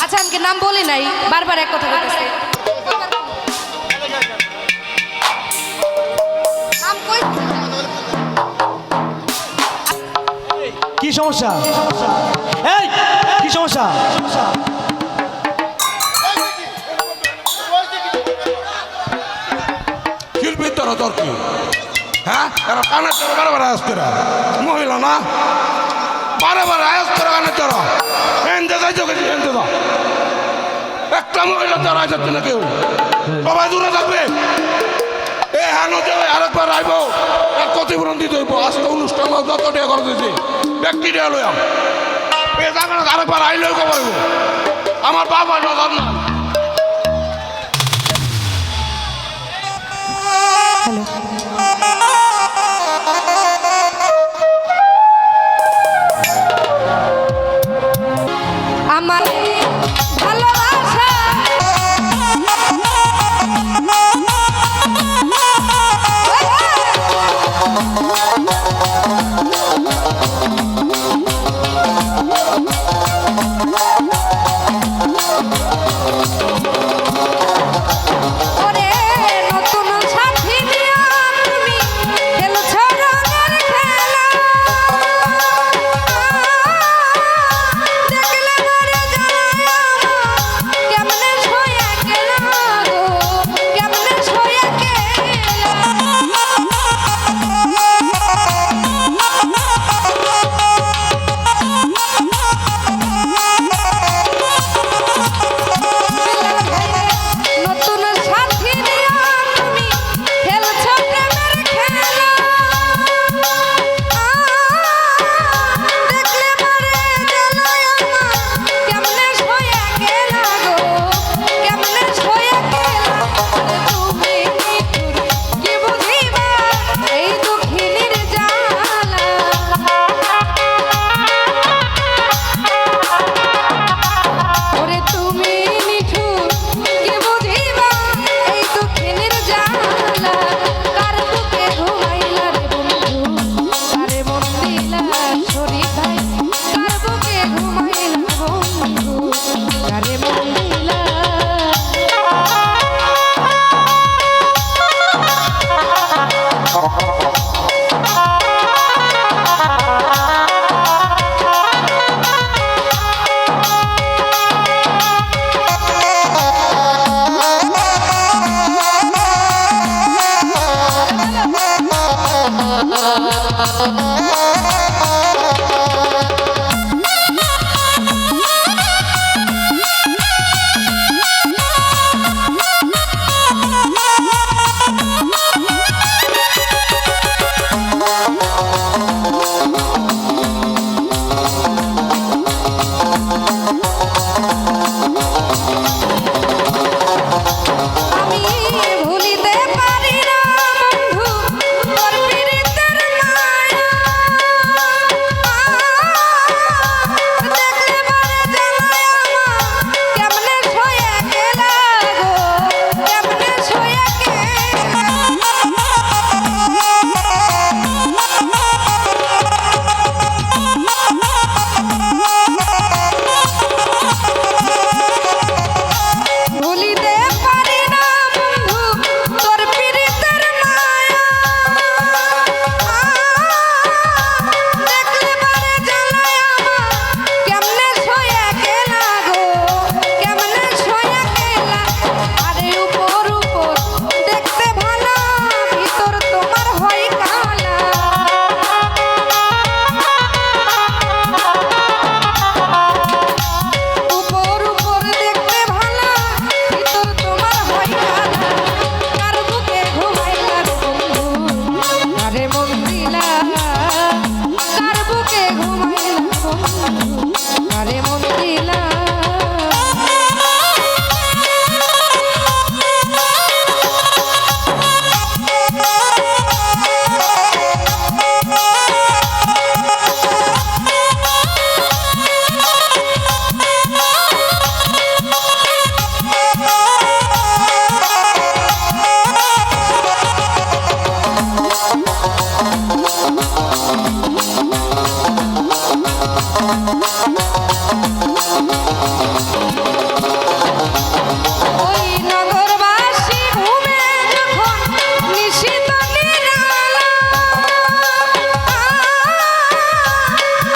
আচ্ছা আমাকে নাম বলি নাই, বারবার এক কথা বলতেছে। কি সমস্যা? এই কি সমস্যা? শিল্পীর তোরা তোর কি? হ্যাঁ, এরা কানের তোরা বারবার আয়াস তোরা মহিলা না, বারবার আয়াস তোরা কানের তোরা এনতে যাইছো গেছি এনতে যা। একটা মহিলা তোরা আইসাচ্ছে না কেউ, সবাই দূরে থাকবে। এ হ্যাঁ নদী আরেকবার আইব, আর ক্ষতিপূরণ দিতে হইব। আজকে অনুষ্ঠান যত টাকা করে দিয়েছি ব্যক্তি টাকা লইয়াম, এ জায়গাটা আরেকবার আইলেও খবর হইব। আমার বাবা নজর না। আমার ভালোবাসা ওরে নতুন সাথী নিয়ে তুমি খেলছো রঙের খেলা, দেখলে মরে যায় কেমনে সইয়া গেলা গো, কেমনে সইয়া নতুন সাথী নিয়ে তুমি খেলছো প্রেমের খেলা, দেখলে মরে গেল আমার কেমনে সইয়া গেলা গো, কেমনে সইয়া গেলা। তুমি কি বুঝিবা এই দুঃখিনীর জ্বালা, ওরে তুমি নিঠুর কি বুঝিবা এই দুঃখিনীর জ্বালা। কার বুকে ঘুমাইলা রে বন্ধু, কারে মন দিলা শরীর ভাই, কার বুকে ঘুমাইলা বন্ধু, কারে মন দিলা। আমি ভুলিতে পারি না বন্ধু তোর পীড়িতের মায়া, ওই নগরবাসী ঘুমে যখন নিশিত নিরালা,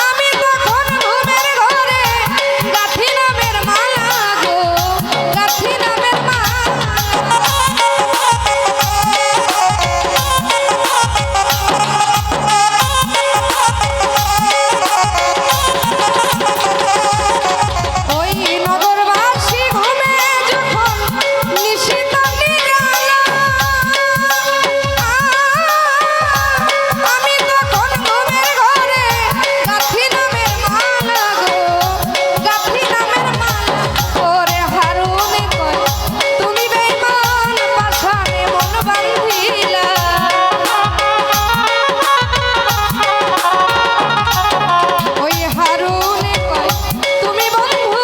আমি তখন ঘুমের ঘরে গাঁথি নামের মালা গো, গাঁথি নামের মালা। ওই নগরবাসী ঘুমে যখন নিশিত নিরালা, আমি তখন ঘুমের ঘরে গাঁথি নামের মালা গো, গাঁথি নামের মালা। ওরে হারুনে কয় তুমি বেঈমান পাষাণে মন বাঁধিলা, ওই হারুনে কয় তুমি বন্ধু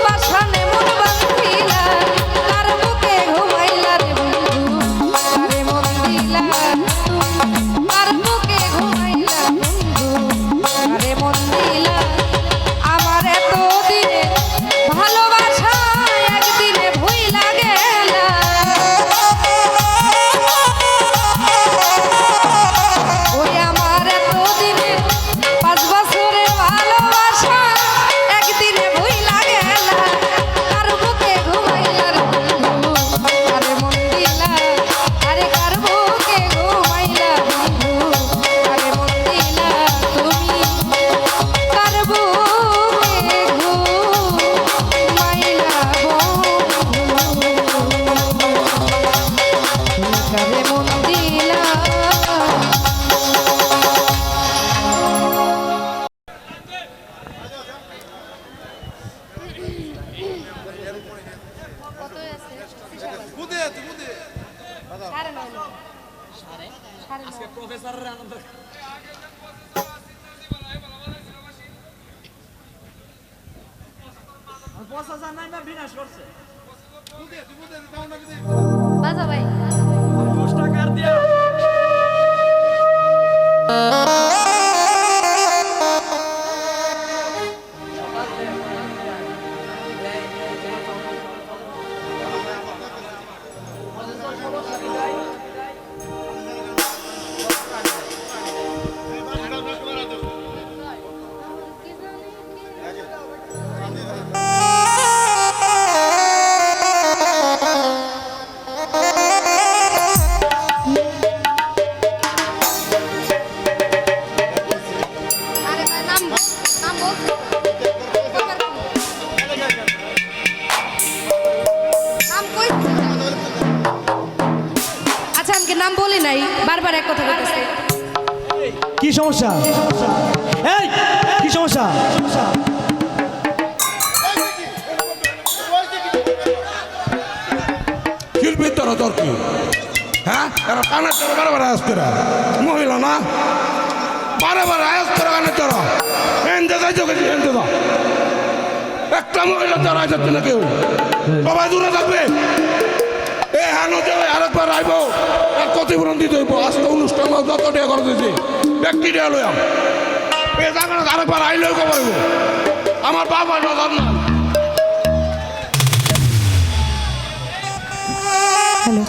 পাষাণে মন বাঁধিলা, কার বুকে ঘুমাইলা রে বন্ধু কারে মন দিলা, কার বুকে ঘুমাইলা বন্ধু কারে মন দিলা। আমার এত দিনে ভালোবাসা একদিনে ভুইলা গেলা, ওই আমার এত দিনে 5 বছরের ভালোবাসা একদিনে ভুইলা গেলা, কার বুকে ঘুমাইলা রে বন্ধু কারে মন দিলা, আরে কার বুকে ঘুমাইলা বন্ধু কারে মন দিলা, তুমি কার বুকে ঘুমাইলা বন্ধু কারে মন দিলা। বাজা ভাই আরে ভাই নাম নাম বলছো, নাম কই? আচ্ছা আমাকে নাম বলি নাই, বারবার এক কথা বলতেছে। কি সমস্যা? এই কি সমস্যা? কির ভিতর তোর কি? হ্যাঁ এরা কানের তোর বারে বারে আসতে মহিলা না, বারে বারে আসতে কানের তোর এনতে যাইছো গেছি এনতে দাও। একটা মহিলা তোর আইসাচ্ছে না কেউ, সবাই দূরে থাকবে। এ হানো যাবে আরেকবার আইব, আর ক্ষতিপূরণ দিতে হইব। আজকে অনুষ্ঠান যত টাকা করে দিয়েছি ব্যক্তি টাকা লইয়াম, এ জায়গাটা আরেকবার আইলেও খবর হইব। আমার বাবা নজর না। হ্যালো